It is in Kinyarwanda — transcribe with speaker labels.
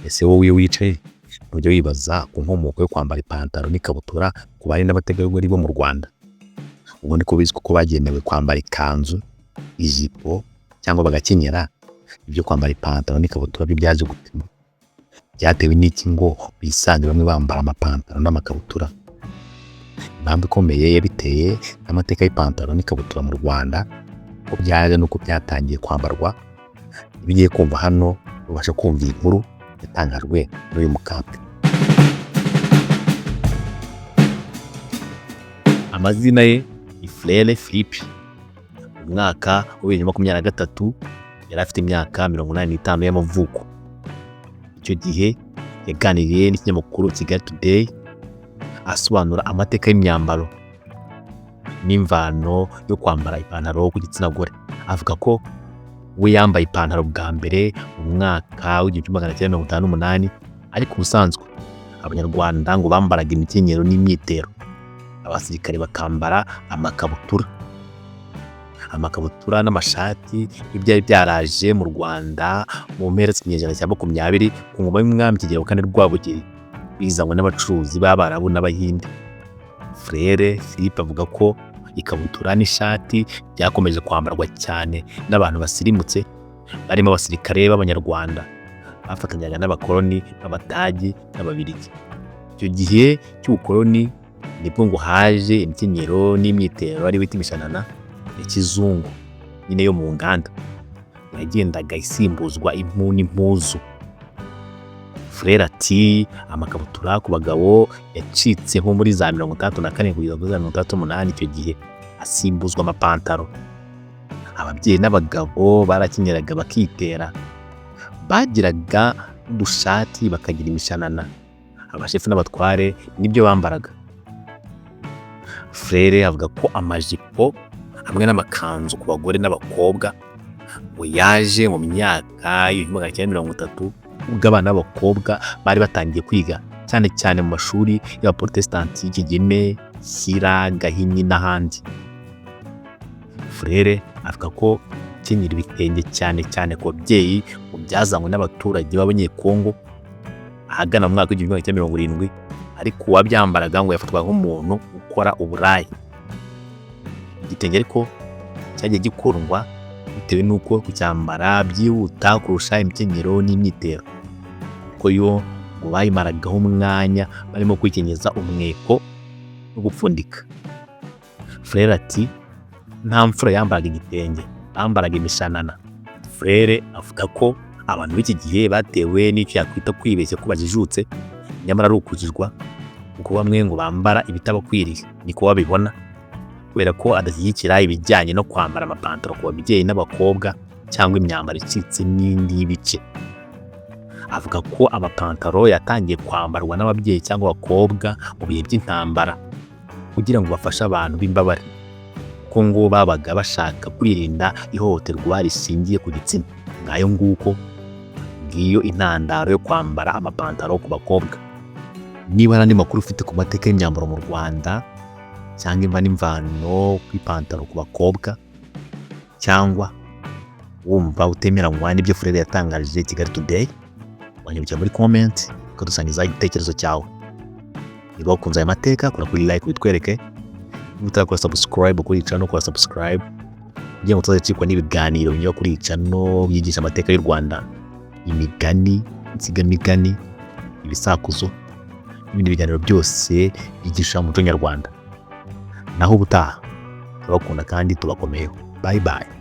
Speaker 1: Ese wowe wicaye ujya wibaza ku nkomoko yo kwambara ipantaro n'ikabutura ku bari n'abategarugori bo mu Rwanda? Ubundi ko bizwi ko bagenewe kwambara ikanzu, ijipo cyangwa bagakenyera, ibyo kwambara ipantaro n'ikabutura byaje gupima. Byatewe n'iki ngo bisange bamwe bambara amapantaro n'amakabutura? Impamvu ikomeye yabiteye amateka y'ipantaro n'ikabutura mu Rwanda, ko byaje nuko byatangiye kwambarwa. Bigiye kumva hano ubasha kumva inkuru yatangajwe n'uyu mukambwe. Amazina ye ni Frere Philippe. Mu mwaka wa 2023 yari afite imyaka 85 y'amavuko. Icyo gihe yaganiriye n'ikinyamakuru Kigali Today asobanura amateka y'imyambaro n'imvano yo kwambara ipantaro ku gitsina gore. Avuga ko we yambaye ipantaro bwa mbere mu mwaka wa 1958, ariko ubusanzwe abanyarwanda ngo bambaraga imikenyero n'imyitero, abasirikare bakambara amakabutura n'amashati. Ibyari byaraje mu Rwanda mu mpera z'ikinyejana cya 20 ku ngoma y'umwami Kigeli wa Rwabugiri, bizanywe n'abacuruzi b'Abarabu n'Abahinde. Frere Philippe avuga ko ikabutura n'ishati byakomeje kwambarwa cyane n'abantu basirimutse, barimo abasirikare b'Abanyarwanda bafatanyaga n'abakoloni b'Abadage n'Ababiligi. Icyo gihe cy'ubukoloni nibwo ngo haje imikenyero n'imyitero ari bita imishanana ya kizungu, nyine yo mu nganda, yagendaga isimbuzwa impu n'impuzu. Frere ati amakabutura ku bagabo yacitse nko muri za 1964 kugeza kuri 1968. Icyo gihe asimbuzwa amapantaro. Ababyeyi n'abagabo barakenyeraga bakitera, bagiraga udushati bakagira imishanana. Abashefu n'abatware nibyo bambaraga. Frere avuga ko amajipo hamwe n'amakanzu ku bagore n'abakobwa ngo yaje mu myaka y'1930, ubwo abana b'abakobwa bari batangiye kwiga cyane cyane mu mashuri y'Abaprotestanti y'Ikigeme, Shyira, Gahini n'ahandi. Frere avuga ko kenyera ibitenge cyane cyane ku babyeyi mu byazanywe n'abaturage b'Abanyekongo ahagana mu mwaka wa 1970, ariko uwabyambaraga ngo yafatwaga nk'umuntu ukora uburaya. Igitenge ariko cyagiye gikundwa bitewe n'uko kucyambara byihuta kurusha imikenyero n'imyitero, kuko yo ngo bayimaragaho umwanya barimo kwikenyeza umweko no gupfundika. Frere ati nta mfura yambaraga igitenge, bambaraga imishanana. Frere avuga ko abantu b'iki gihe batewe n'icyo yakwita kwibeshya ko bajijutse, nyamara ari ukujijwa, kuko bamwe ngo bambara ibitabakwiriye. Niko babibona, kubera ko adashyigikira ibijyanye no kwambara amapantaro ku babyeyi n'abakobwa cyangwa imyambaro icitse n'indi y'ibice. Avuga ko amapantaro yatangiye kwambarwa n'ababyeyi cyangwa abakobwa mu bihe by'intambara kugira ngo bafashe abantu b'imbabare, ko ngo babaga bashaka kwirinda ihohoterwa rishingiye ku gitsina. Ngayo nguko ngiyo intandaro yo kwambara amapantaro ku bakobwa. Niba n'andi makuru ufite ku mateka y'imyambaro mu Rwanda, cyangwa imva n'imvano kw'ipantaro ku bakobwa, cyangwa wumva utemeranywa n'ibyo Frere yatangaje Kigali Today, wanyandikira muri comment ukadusangiza igitekerezo cyawe. Niba ukunze aya mateka, kora kuri like bitwereke. Niba utakora subscribe kuri channel, kora subscribe kugira ngo utazicikwa n'ibiganiro byo kuri channel byigisha amateka y'u Rwanda, imigani, insigamigani, ibisakuzo n'ibindi biganiro byose byigisha umuco nyarwanda. Naho ubutaha, turabakunda kandi tubakomeyeho. Bye bye.